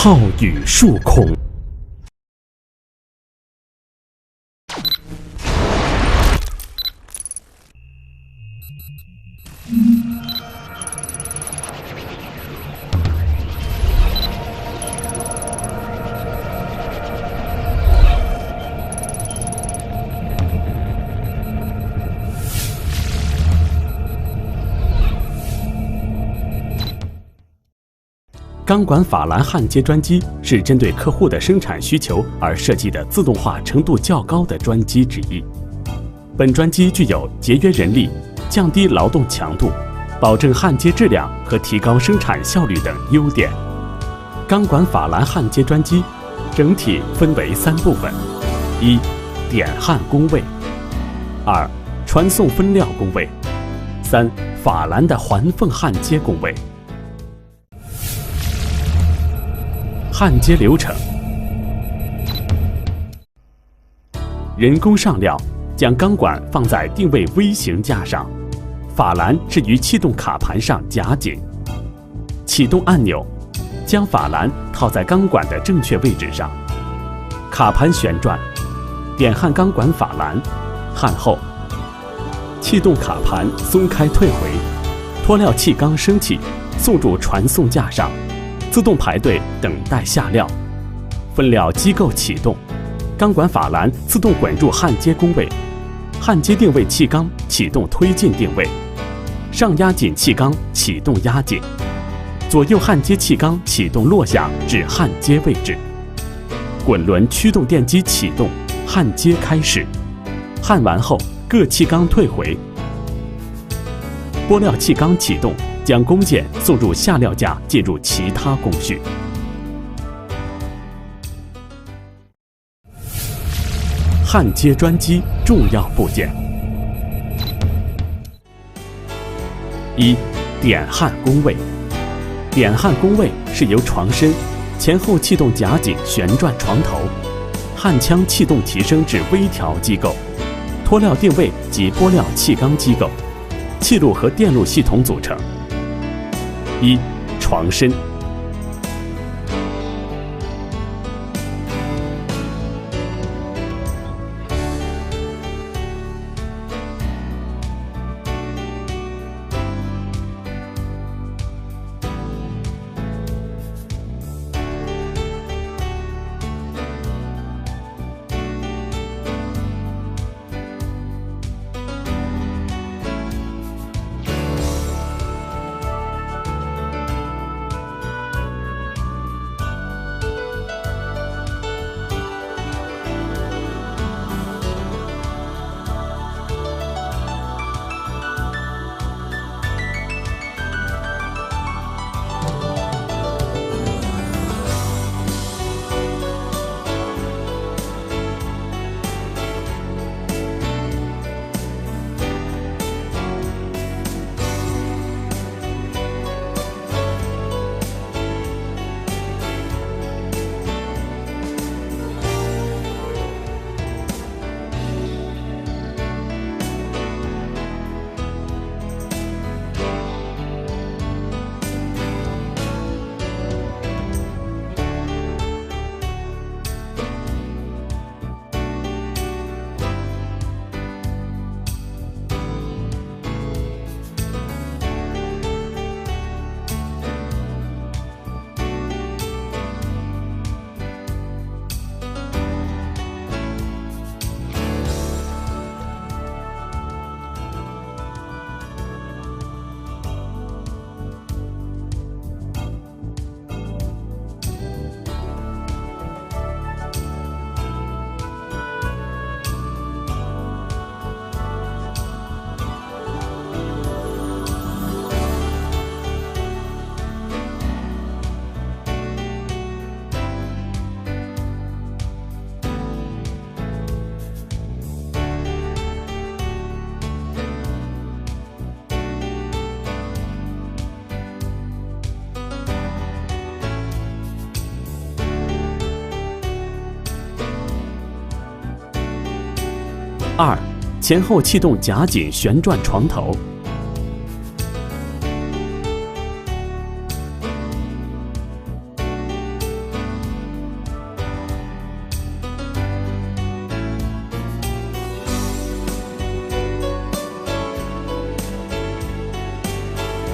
浩宇数孔。钢管法兰焊接专机是针对客户的生产需求而设计的自动化程度较高的专机之一。本专机具有节约人力、降低劳动强度、保证焊接质量和提高生产效率等优点。钢管法兰焊接专机整体分为3部分：一、点焊工位；二、传送分料工位；三、法兰的环缝焊接工位。焊接流程：人工上料，将钢管放在定位 V 型架上，法兰置于气动卡盘上夹紧。启动按钮，将法兰套在钢管的正确位置上。卡盘旋转，点焊钢管法兰。焊后，气动卡盘松开退回，脱料气缸升起，送入传送架上。自动排队等待下料，分料机构启动，钢管法兰自动滚入焊接工位，焊接定位气缸启动推进定位，上压紧气缸启动压紧，左右焊接气缸启动落下至焊接位置，滚轮驱动电机启动，焊接开始，焊完后各气缸退回，拨料气缸启动。将工件送入下料架，进入其他工序。焊接专机重要部件：一、点焊工位。点焊工位是由床身、前后气动夹紧旋转床头、焊枪气动提升至微调机构、脱料定位及拨料气缸机构、气路和电路系统组成。一、床身。二、前后气动夹紧旋转床头。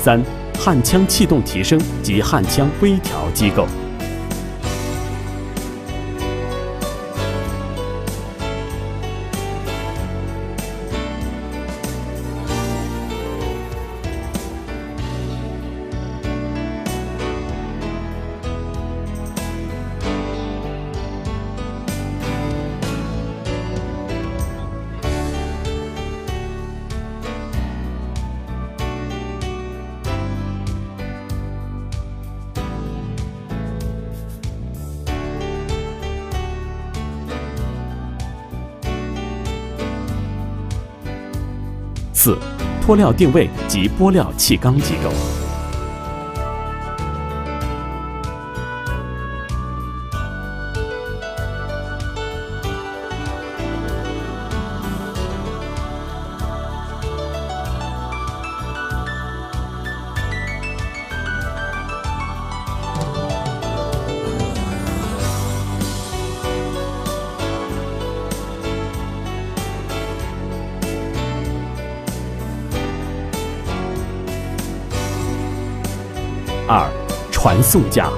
3、焊枪气动提升及焊枪微调机构。4、脱料定位及拨料气缸机构。2、传送架。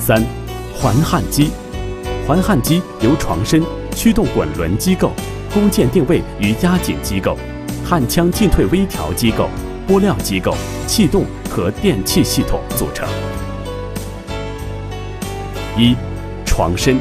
3、环焊机。环焊机由床身、驱动滚轮机构、弓箭定位与压紧机构、焊枪进退微调机构、拨料机构、气动和电气系统组成。1、床身。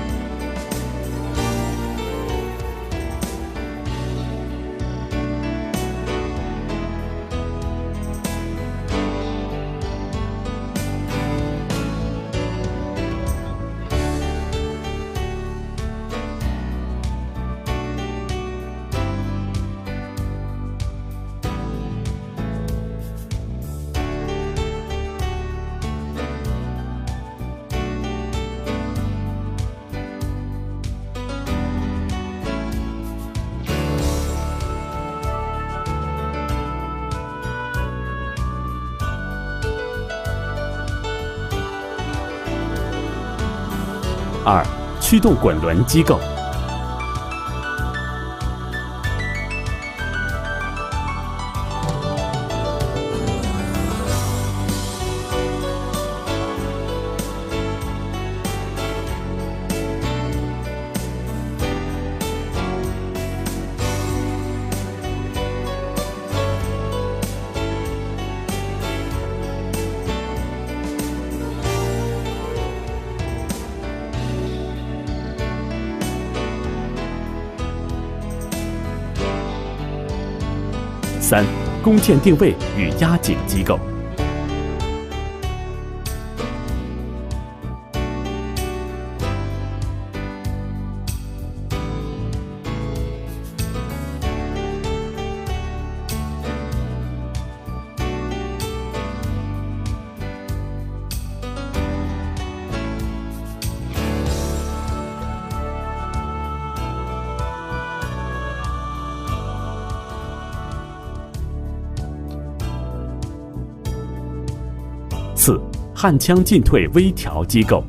2、驱动滚轮机构。3、弓箭定位与压紧机构。焊枪进退微调机构。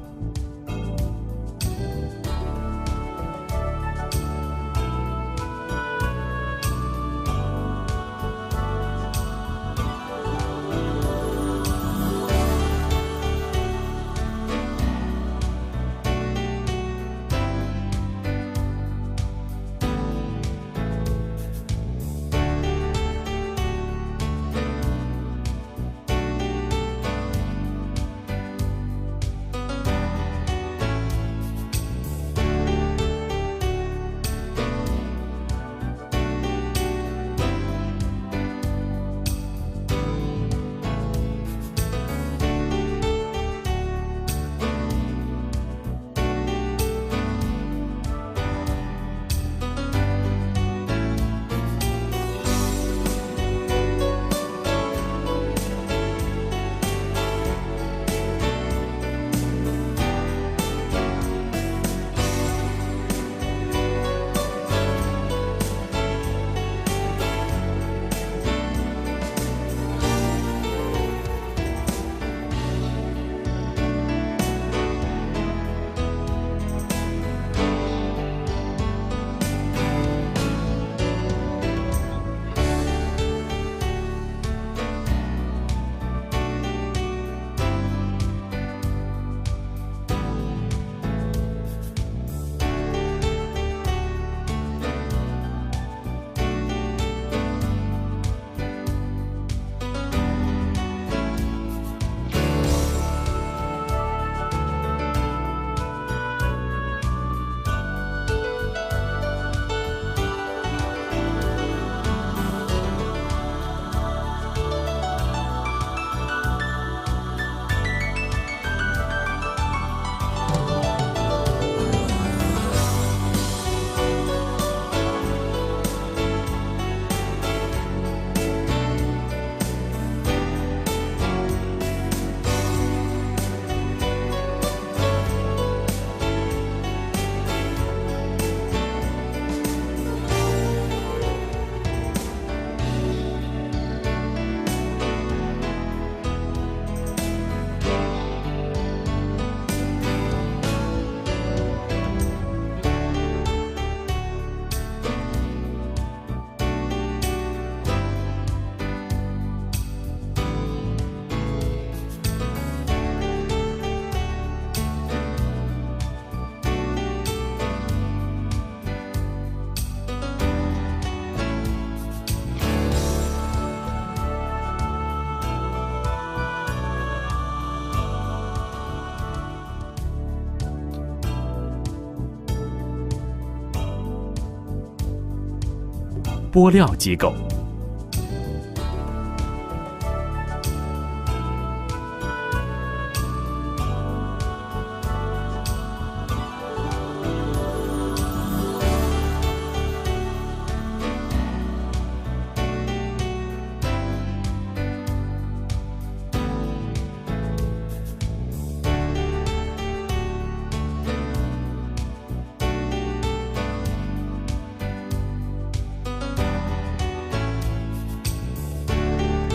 拨料机构。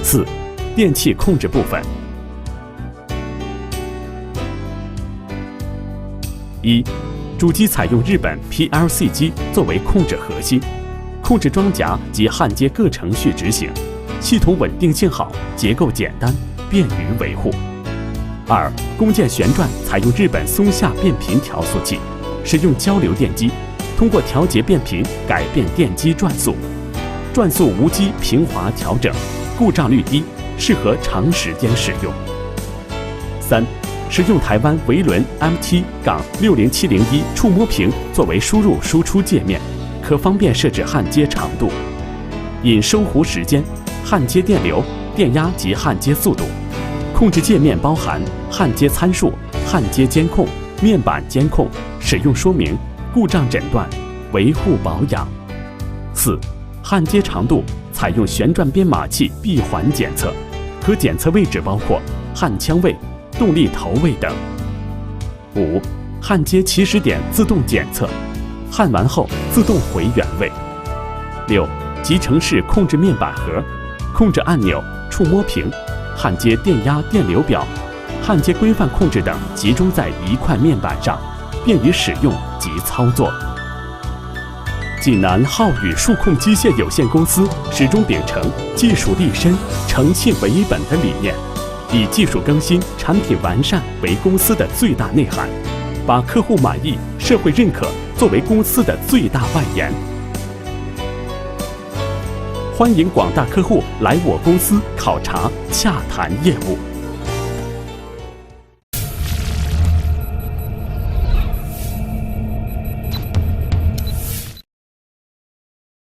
4. 电气控制部分。1. 主机采用日本 PLC 机作为控制核心，控制装甲及焊接各程序执行，系统稳定性好，结构简单，便于维护。2. 工件旋转采用日本松下变频调速器，使用交流电机，通过调节变频改变电机转速，转速无机平滑调整，故障率低，适合长时间使用。3. 使用台湾维伦 MT-60701 触摸屏作为输入输出界面，可方便设置焊接长度、引收弧时间、焊接电流、电压及焊接速度。控制界面包含焊接参数、焊接监控、面板监控、使用说明、故障诊断、维护保养。4. 焊接长度采用旋转编码器闭环检测，可检测位置包括焊枪位、动力头位等。5. 焊接起始点自动检测，焊完后自动回原位。6. 集成式控制面板盒、控制按钮、触摸屏、焊接电压电流表、焊接规范控制等集中在一块面板上，便于使用及操作。济南浩宇数控机械有限公司始终秉承技术立身、诚信为本的理念，以技术更新、产品完善为公司的最大内涵，把客户满意、社会认可作为公司的最大外延。欢迎广大客户来我公司考察洽谈业务。